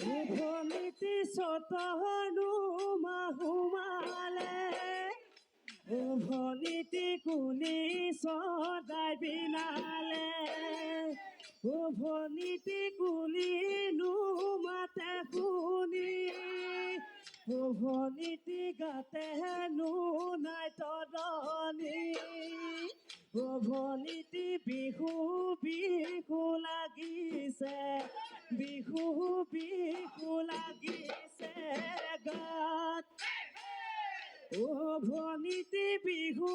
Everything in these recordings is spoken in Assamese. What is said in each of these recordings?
উভনিতি চতহনু মাহুমালে উভনিতি কুলি সদাই বিনালে উভনিতি কুলি নুমাতে শুনি উভনিতি গাতে নাই তদনি উভনিতি বিহু বিহু লাগিছে বিহু বিহু লাগিছে গাত উভনিতি বিহু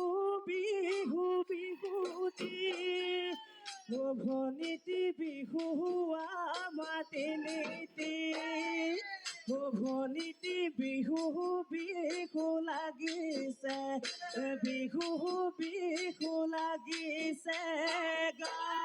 বিহু বিহুতি উভনিতি বিহু আমাৰ তিনিটি উভনিতি বিহু বিহু লাগিছে বিহু বিহু লাগিছে গাত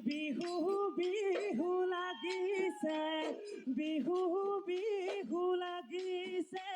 বিহু বিহু লাগিছে বিহু বিহু লাগিছে